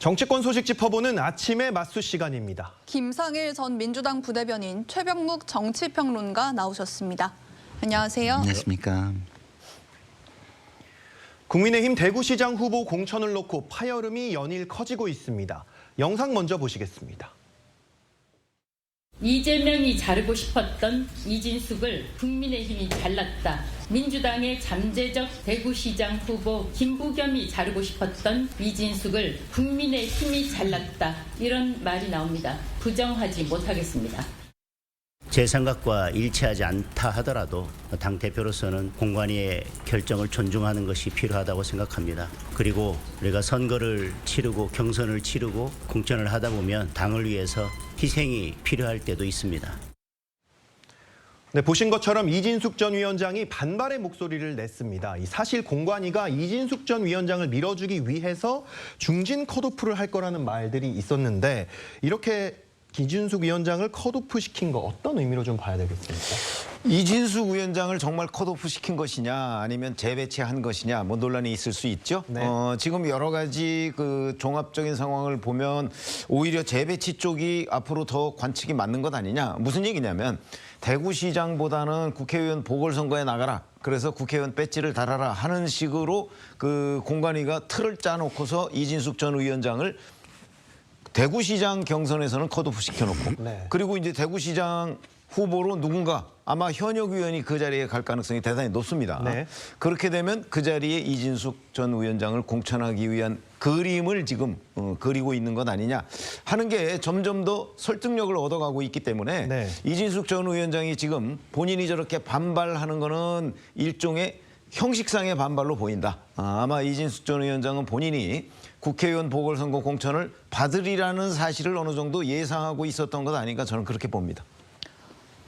정치권 소식 짚어보는 아침의 맞수 시간입니다. 김상일 전 민주당 부대변인, 최병묵 정치평론가 나오셨습니다. 안녕하세요. 안녕하십니까. 국민의힘 대구시장 후보 공천을 놓고 파열음이 연일 커지고 있습니다. 영상 먼저 보시겠습니다. 이재명이 자르고 싶었던 이진숙을 국민의힘이 잘랐다. 민주당의 잠재적 대구시장 후보 김부겸이 자르고 싶었던 이진숙을 국민의힘이 잘랐다. 이런 말이 나옵니다. 부정하지 못하겠습니다. 제 생각과 일치하지 않다 하더라도 당대표로서는 공관위의 결정을 존중하는 것이 필요하다고 생각합니다. 그리고 우리가 선거를 치르고 경선을 치르고 공천을 하다 보면 당을 위해서 희생이 필요할 때도 있습니다. 네, 보신 것처럼 이진숙 전 위원장이 반발의 목소리를 냈습니다. 사실 공관위가 이진숙 전 위원장을 밀어주기 위해서 중진 컷오프를 할 거라는 말들이 있었는데 이렇게 이진숙 위원장을 컷오프 시킨 거 어떤 의미로 좀 봐야 되겠습니까? 이진숙 위원장을 정말 컷오프 시킨 것이냐 아니면 재배치한 것이냐 뭐 논란이 있을 수 있죠. 네. 지금 여러 가지 그 종합적인 상황을 보면 오히려 재배치 쪽이 앞으로 더 관측이 맞는 것 아니냐. 무슨 얘기냐면 대구시장보다는 국회의원 보궐선거에 나가라. 그래서 국회의원 배지를 달아라 하는 식으로 그 공관위가 틀을 짜놓고서 이진숙 전 위원장을 대구시장 경선에서는 컷오프 시켜놓고 네. 그리고 이제 대구시장 후보로 누군가 아마 현역 의원이 그 자리에 갈 가능성이 대단히 높습니다. 네. 그렇게 되면 그 자리에 이진숙 전 위원장을 공천하기 위한 그림을 지금 그리고 있는 것 아니냐 하는 게 점점 더 설득력을 얻어가고 있기 때문에 네. 이진숙 전 위원장이 지금 본인이 저렇게 반발하는 거는 일종의 형식상의 반발로 보인다. 아마 이진숙 전 위원장은 본인이 국회의원 보궐선거 공천을 받으리라는 사실을 어느 정도 예상하고 있었던 것 아닌가 저는 그렇게 봅니다.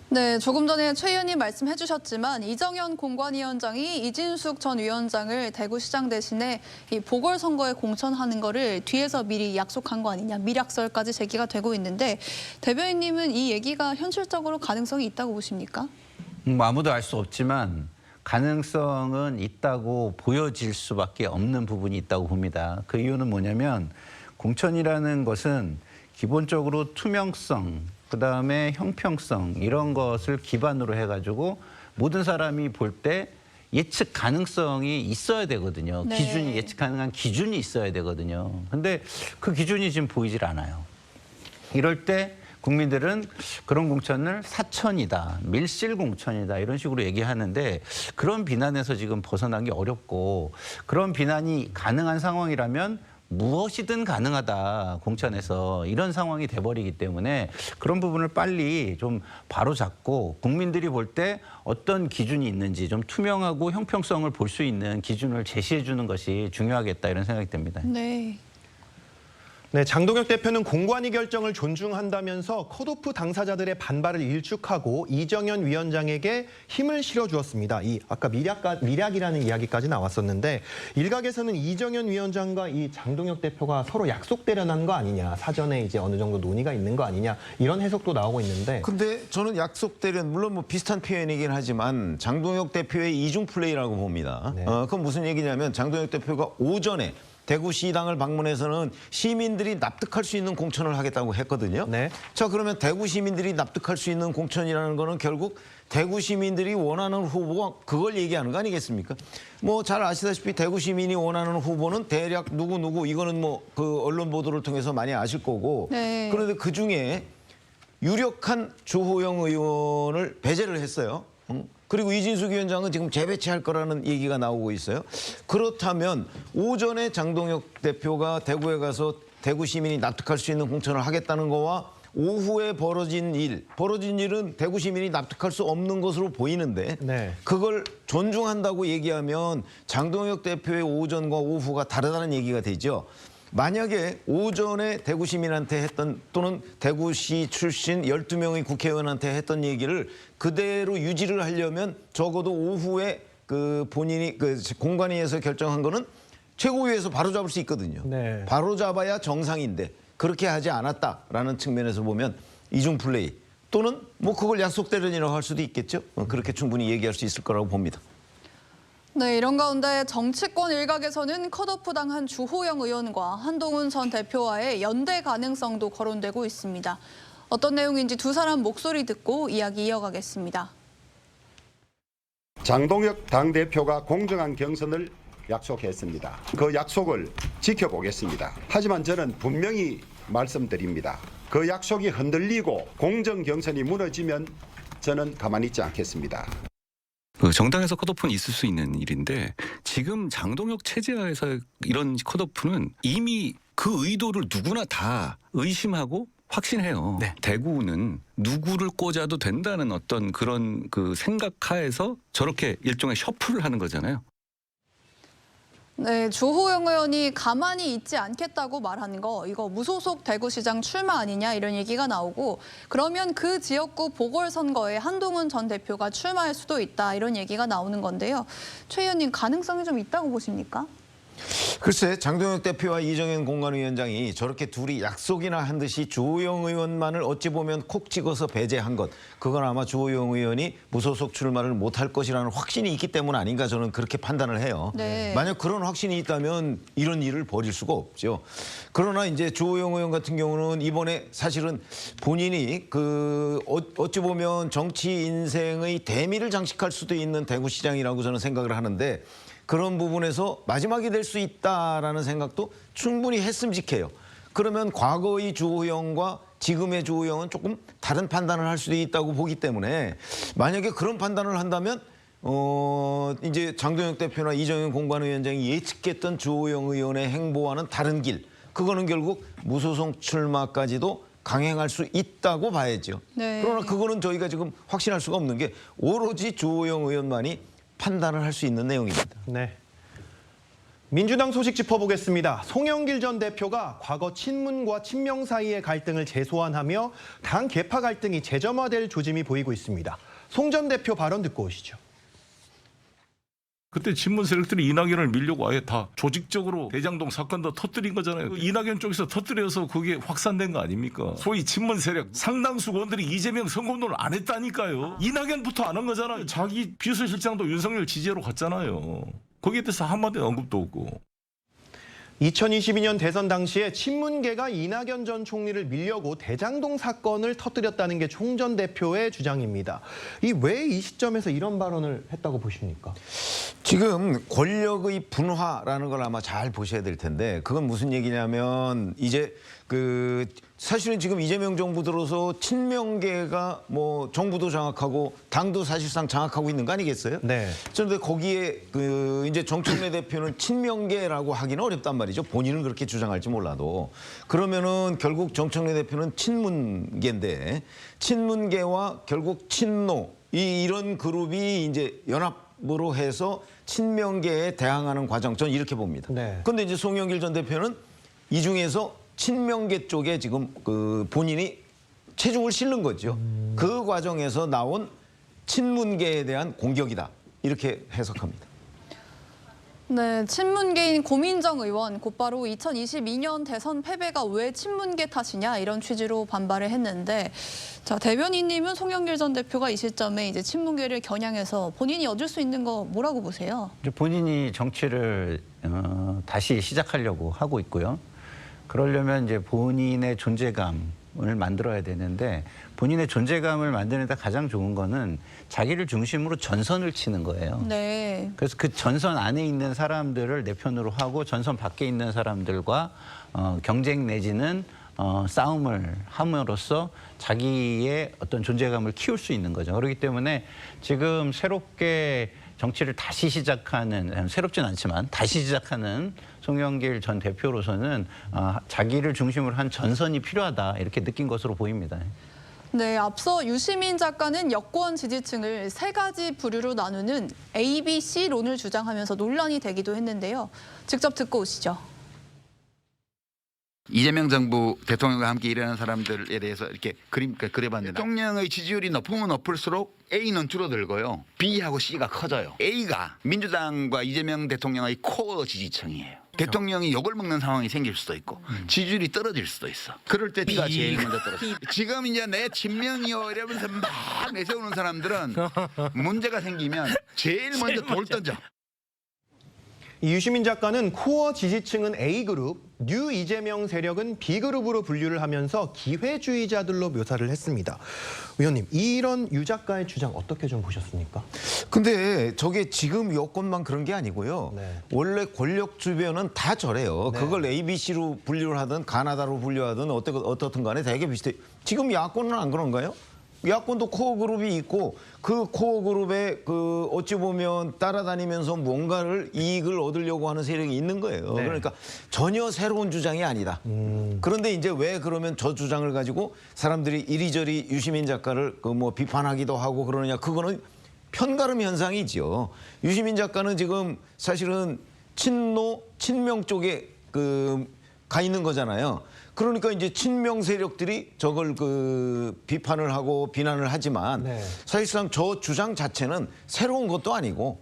네, 조금 전에 최 의원님 말씀해 주셨지만 이정현 공관위원장이 이진숙 전 위원장을 대구시장 대신에 이 보궐선거에 공천하는 거를 뒤에서 미리 약속한 거 아니냐, 밀약설까지 제기가 되고 있는데 대변인님은 이 얘기가 현실적으로 가능성이 있다고 보십니까? 아무도 알 수 없지만 가능성은 있다고 보여질 수밖에 없는 부분이 있다고 봅니다. 그 이유는 뭐냐면 공천이라는 것은 기본적으로 투명성, 그다음에 형평성 이런 것을 기반으로 해가지고 모든 사람이 볼 때 예측 가능성이 있어야 되거든요. 네. 기준이 예측 가능한 기준이 있어야 되거든요. 근데 그 기준이 지금 보이질 않아요. 이럴 때 국민들은 그런 공천을 사천이다, 밀실 공천이다 이런 식으로 얘기하는데 그런 비난에서 지금 벗어나기 어렵고 그런 비난이 가능한 상황이라면 무엇이든 가능하다 공천에서 이런 상황이 돼버리기 때문에 그런 부분을 빨리 좀 바로잡고 국민들이 볼 때 어떤 기준이 있는지 좀 투명하고 형평성을 볼 수 있는 기준을 제시해 주는 것이 중요하겠다 이런 생각이 듭니다. 네. 네, 장동혁 대표는 공관위 결정을 존중한다면서 컷오프 당사자들의 반발을 일축하고 이정현 위원장에게 힘을 실어주었습니다. 아까 밀약이라는 이야기까지 나왔었는데 일각에서는 이정현 위원장과 이 장동혁 대표가 서로 약속대련한 거 아니냐, 사전에 이제 어느 정도 논의가 있는 거 아니냐 이런 해석도 나오고 있는데. 근데 저는 약속대련 물론 뭐 비슷한 표현이긴 하지만 장동혁 대표의 이중 플레이라고 봅니다. 네. 그건 무슨 얘기냐면 장동혁 대표가 오전에 대구시당을 방문해서는 시민들이 납득할 수 있는 공천을 하겠다고 했거든요. 네. 자, 그러면 대구 시민들이 납득할 수 있는 공천이라는 거는 결국 대구 시민들이 원하는 후보가 그걸 얘기하는 거 아니겠습니까? 뭐 잘 아시다시피 대구 시민이 원하는 후보는 대략 누구 이거는 뭐 그 언론 보도를 통해서 많이 아실 거고. 네. 그런데 그중에 유력한 주호영 의원을 배제를 했어요. 그리고 이진숙 위원장은 지금 재배치할 거라는 얘기가 나오고 있어요. 그렇다면 오전에 장동혁 대표가 대구에 가서 대구 시민이 납득할 수 있는 공천을 하겠다는 거와 오후에 벌어진 일은 대구 시민이 납득할 수 없는 것으로 보이는데 네. 그걸 존중한다고 얘기하면 장동혁 대표의 오전과 오후가 다르다는 얘기가 되죠. 만약에 오전에 대구 시민한테 했던 또는 대구시 출신 12명의 국회의원한테 했던 얘기를 그대로 유지를 하려면 적어도 오후에 그 본인이 그 공관위에서 결정한 거는 최고위에서 바로잡을 수 있거든요. 네. 바로잡아야 정상인데 그렇게 하지 않았다라는 측면에서 보면 이중 플레이 또는 뭐 그걸 약속대련이라고 할 수도 있겠죠. 그렇게 충분히 얘기할 수 있을 거라고 봅니다. 네, 이런 가운데 정치권 일각에서는 컷오프당 한 주호영 의원과 한동훈 전 대표와의 연대 가능성도 거론되고 있습니다. 어떤 내용인지 두 사람 목소리 듣고 이야기 이어가겠습니다. 장동혁 당대표가 공정한 경선을 약속했습니다. 그 약속을 지켜보겠습니다. 하지만 저는 분명히 말씀드립니다. 그 약속이 흔들리고 공정 경선이 무너지면 저는 가만히 있지 않겠습니다. 그 정당에서 컷오프는 있을 수 있는 일인데 지금 장동혁 체제하에서 이런 컷오프는 이미 그 의도를 누구나 다 의심하고 확신해요. 네. 대구는 누구를 꽂아도 된다는 어떤 그런 그 생각하에서 저렇게 일종의 셔플을 하는 거잖아요. 네, 주호영 의원이 가만히 있지 않겠다고 말하는 거 이거 무소속 대구시장 출마 아니냐 이런 얘기가 나오고 그러면 그 지역구 보궐선거에 한동훈 전 대표가 출마할 수도 있다 이런 얘기가 나오는 건데요. 최 의원님 가능성이 좀 있다고 보십니까? 글쎄 장동혁 대표와 이정현 공관위원장이 저렇게 둘이 약속이나 한 듯이 주호영 의원만을 어찌 보면 콕 찍어서 배제한 것. 그건 아마 주호영 의원이 무소속 출마를 못할 것이라는 확신이 있기 때문 아닌가 저는 그렇게 판단을 해요. 네. 만약 그런 확신이 있다면 이런 일을 벌일 수가 없죠. 그러나 이제 주호영 의원 같은 경우는 이번에 사실은 본인이 그 어찌 보면 정치 인생의 대미를 장식할 수도 있는 대구시장이라고 저는 생각을 하는데 그런 부분에서 마지막이 될 수 있다라는 생각도 충분히 했음직해요. 그러면 과거의 주호영과 지금의 주호영은 조금 다른 판단을 할 수도 있다고 보기 때문에 만약에 그런 판단을 한다면 이제 장동혁 대표나 이정현 공관위원장이 예측했던 주호영 의원의 행보와는 다른 길. 그거는 결국 무소속 출마까지도 강행할 수 있다고 봐야죠. 네. 그러나 그거는 저희가 지금 확신할 수가 없는 게 오로지 주호영 의원만이 판단을 할 수 있는 내용입니다. 네. 민주당 소식 짚어보겠습니다. 송영길 전 대표가 과거 친문과 친명 사이의 갈등을 재소환하며 당 계파 갈등이 재점화될 조짐이 보이고 있습니다. 송 전 대표 발언 듣고 오시죠. 그때 친문 세력들이 이낙연을 밀려고 아예 다 조직적으로 대장동 사건도 터뜨린 거잖아요. 이낙연 쪽에서 터뜨려서 그게 확산된 거 아닙니까? 소위 친문 세력 상당수 의원들이 이재명 선거운동을 안 했다니까요. 이낙연부터 안 한 거잖아요. 자기 비서실장도 윤석열 지지로 갔잖아요. 거기에 대해서 한마디 언급도 없고. 2022년 대선 당시에 친문계가 이낙연 전 총리를 밀려고 대장동 사건을 터뜨렸다는 게 송 전 대표의 주장입니다. 왜 이 시점에서 이런 발언을 했다고 보십니까? 지금 권력의 분화라는 걸 아마 잘 보셔야 될 텐데 그건 무슨 얘기냐면 이제 그 사실은 지금 이재명 정부 들어서 친명계가 뭐 정부도 장악하고 당도 사실상 장악하고 있는 거 아니겠어요? 네. 그런데 거기에 그 이제 정청래 대표는 친명계라고 하기는 어렵단 말이죠. 본인은 그렇게 주장할지 몰라도 그러면은 결국 정청래 대표는 친문계인데 친문계와 결국 친노 이런 그룹이 이제 연합으로 해서 친명계에 대항하는 과정 저는 이렇게 봅니다. 네. 그런데 이제 송영길 전 대표는 이 중에서 친명계 쪽에 지금 그 본인이 체중을 실는 거죠. 그 과정에서 나온 친문계에 대한 공격이다. 이렇게 해석합니다. 네, 친문계인 고민정 의원 곧바로 2022년 대선 패배가 왜 친문계 탓이냐 이런 취지로 반발을 했는데 자 대변인님은 송영길 전 대표가 이 시점에 이제 친문계를 겨냥해서 본인이 얻을 수 있는 거 뭐라고 보세요? 이제 본인이 정치를 다시 시작하려고 하고 있고요. 그러려면 이제 본인의 존재감을 만들어야 되는데 본인의 존재감을 만드는 데 가장 좋은 거는 자기를 중심으로 전선을 치는 거예요. 네. 그래서 그 전선 안에 있는 사람들을 내 편으로 하고 전선 밖에 있는 사람들과 경쟁 내지는 싸움을 함으로써 자기의 어떤 존재감을 키울 수 있는 거죠. 그렇기 때문에 지금 새롭게 정치를 다시 시작하는, 새롭진 않지만 다시 시작하는 송영길 전 대표로서는 자기를 중심으로 한 전선이 필요하다 이렇게 느낀 것으로 보입니다. 네, 앞서 유시민 작가는 여권 지지층을 세 가지 부류로 나누는 A, B, C론을 주장하면서 논란이 되기도 했는데요. 직접 듣고 오시죠. 이재명 정부 대통령과 함께 일하는 사람들에 대해서 이렇게 그려봤는데 대통령의 지지율이 높으면 높을수록 A는 줄어들고요. B하고 C가 커져요. A가 민주당과 이재명 대통령의 코어 지지층이에요. 대통령이 욕을 먹는 상황이 생길 수도 있고 지지율이 떨어질 수도 있어. 그럴 때 B가 제일 먼저 떨어져. 지금 이제 내 친명이요 이러면서 막 내세우는 사람들은 문제가 생기면 제일 먼저 돌 던져. 이 유시민 작가는 코어 지지층은 A그룹, 뉴 이재명 세력은 B그룹으로 분류를 하면서 기회주의자들로 묘사를 했습니다. 의원님, 이런 유 작가의 주장 어떻게 좀 보셨습니까? 근데 저게 지금 여권만 그런 게 아니고요. 네. 원래 권력 주변은 다 저래요. 네. 그걸 ABC로 분류를 하든 가나다로 분류하든 어떻든 간에 되게 비슷해요. 지금 야권은 안 그런가요? 야권도 코어 그룹이 있고 그 코어 그룹에 그 어찌 보면 따라다니면서 뭔가를 이익을 얻으려고 하는 세력이 있는 거예요. 네. 그러니까 전혀 새로운 주장이 아니다. 그런데 이제 왜 그러면 저 주장을 가지고 사람들이 이리저리 유시민 작가를 그 뭐 비판하기도 하고 그러느냐? 그거는 편가름 현상이죠. 유시민 작가는 지금 사실은 친명 쪽에 가 있는 거잖아요. 그러니까 이제 친명 세력들이 저걸 비판을 하고 비난을 하지만 네. 사실상 저 주장 자체는 새로운 것도 아니고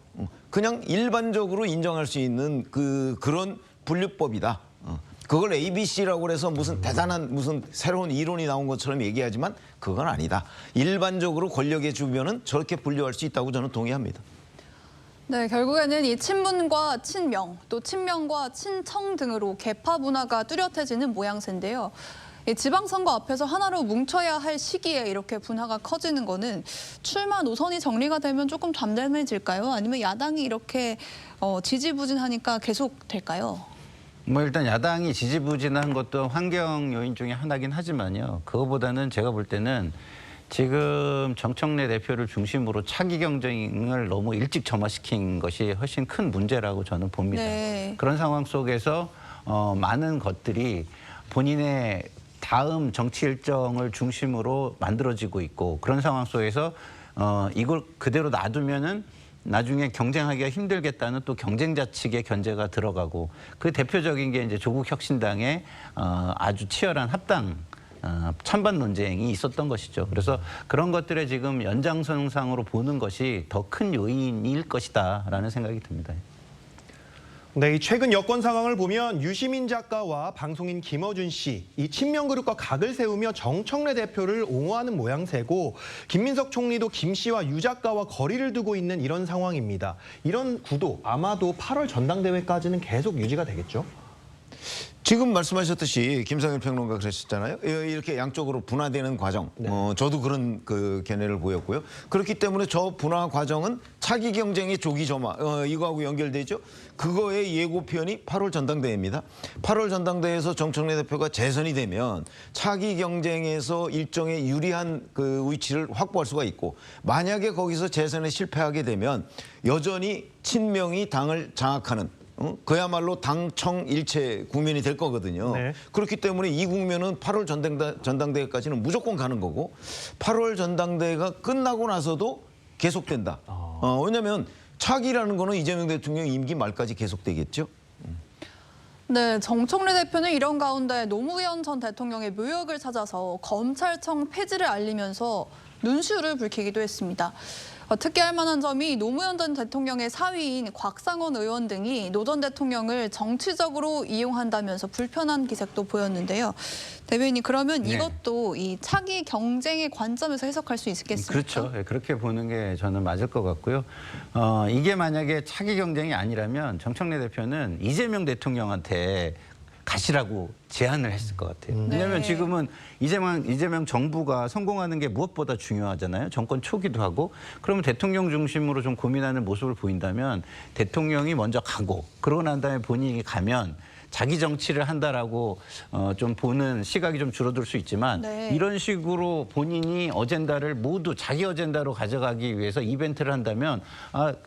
그냥 일반적으로 인정할 수 있는 그런 분류법이다. 그걸 ABC라고 해서 무슨 대단한 무슨 새로운 이론이 나온 것처럼 얘기하지만 그건 아니다. 일반적으로 권력의 주변은 저렇게 분류할 수 있다고 저는 동의합니다. 네, 결국에는 이 친문과 친명, 또 친명과 친청 등으로 계파 분화가 뚜렷해지는 모양새인데요. 이 지방선거 앞에서 하나로 뭉쳐야 할 시기에 이렇게 분화가 커지는 거는 출마 노선이 정리가 되면 조금 잠잠해질까요? 아니면 야당이 이렇게 지지부진하니까 계속 될까요? 뭐 일단 야당이 지지부진한 것도 환경 요인 중에 하나긴 하지만요. 그거보다는 제가 볼 때는 지금 정청래 대표를 중심으로 차기 경쟁을 너무 일찍 점화시킨 것이 훨씬 큰 문제라고 저는 봅니다. 네. 그런 상황 속에서 많은 것들이 본인의 다음 정치 일정을 중심으로 만들어지고 있고 그런 상황 속에서 이걸 그대로 놔두면은 나중에 경쟁하기가 힘들겠다는 또 경쟁자 측의 견제가 들어가고 그 대표적인 게 이제 조국 혁신당의 아주 치열한 합당 찬반 논쟁이 있었던 것이죠. 그래서 그런 것들의 지금 연장선상으로 보는 것이 더 큰 요인일 것이다라는 생각이 듭니다. 네, 이 최근 여권 상황을 보면 유시민 작가와 방송인 김어준 씨, 이 친명그룹과 각을 세우며 정청래 대표를 옹호하는 모양새고 김민석 총리도 김 씨와 유 작가와 거리를 두고 있는 이런 상황입니다. 이런 구도 아마도 8월 전당대회까지는 계속 유지가 되겠죠? 지금 말씀하셨듯이 김성일 평론가 그러셨잖아요. 이렇게 양쪽으로 분화되는 과정. 네. 저도 그런 견해를 보였고요. 그렇기 때문에 저 분화 과정은 차기 경쟁의 조기 점화 이거하고 연결되죠. 그거의 예고편이 8월 전당대회입니다. 8월 전당대회에서 정청래 대표가 재선이 되면 차기 경쟁에서 일종의 유리한 위치를 확보할 수가 있고 만약에 거기서 재선에 실패하게 되면 여전히 친명이 당을 장악하는 그야말로 당청 일체 국면이 될 거거든요. 네. 그렇기 때문에 이 국면은 8월 전당대회까지는 무조건 가는 거고 8월 전당대회가 끝나고 나서도 계속된다. 왜냐하면 차기라는 거는 이재명 대통령 임기 말까지 계속되겠죠. 네, 정청래 대표는 이런 가운데 노무현 전 대통령의 묘역을 찾아서 검찰청 폐지를 알리면서 눈시울을 붉히기도 했습니다. 특히할 만한 점이 노무현 전 대통령의 사위인 곽상원 의원 등이 노 전 대통령을 정치적으로 이용한다면서 불편한 기색도 보였는데요. 대변인이 그러면 네. 이것도 이 차기 경쟁의 관점에서 해석할 수 있겠습니까? 그렇죠. 네, 그렇게 보는 게 저는 맞을 것 같고요. 이게 만약에 차기 경쟁이 아니라면 정청래 대표는 이재명 대통령한테 가시라고 제안을 했을 것 같아요. 왜냐하면 네. 지금은 이재명 정부가 성공하는 게 무엇보다 중요하잖아요. 정권 초기도 하고. 그러면 대통령 중심으로 좀 고민하는 모습을 보인다면 대통령이 먼저 가고 그러고 난 다음에 본인이 가면 자기 정치를 한다라고 좀 보는 시각이 좀 줄어들 수 있지만 네. 이런 식으로 본인이 어젠다를 모두 자기 어젠다로 가져가기 위해서 이벤트를 한다면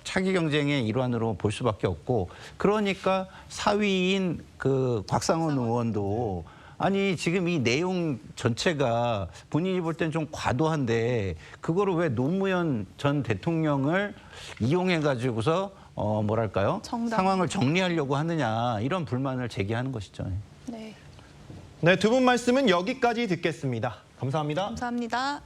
차기 경쟁의 일환으로 볼 수밖에 없고 그러니까 사위인 곽상원 의원도 아니 지금 이 내용 전체가 본인이 볼 땐 좀 과도한데 그거를 왜 노무현 전 대통령을 이용해 가지고서 뭐랄까요? 상황을 정리하려고 하느냐 이런 불만을 제기하는 것이죠. 네, 네, 두 분 말씀은 여기까지 듣겠습니다. 감사합니다. 감사합니다.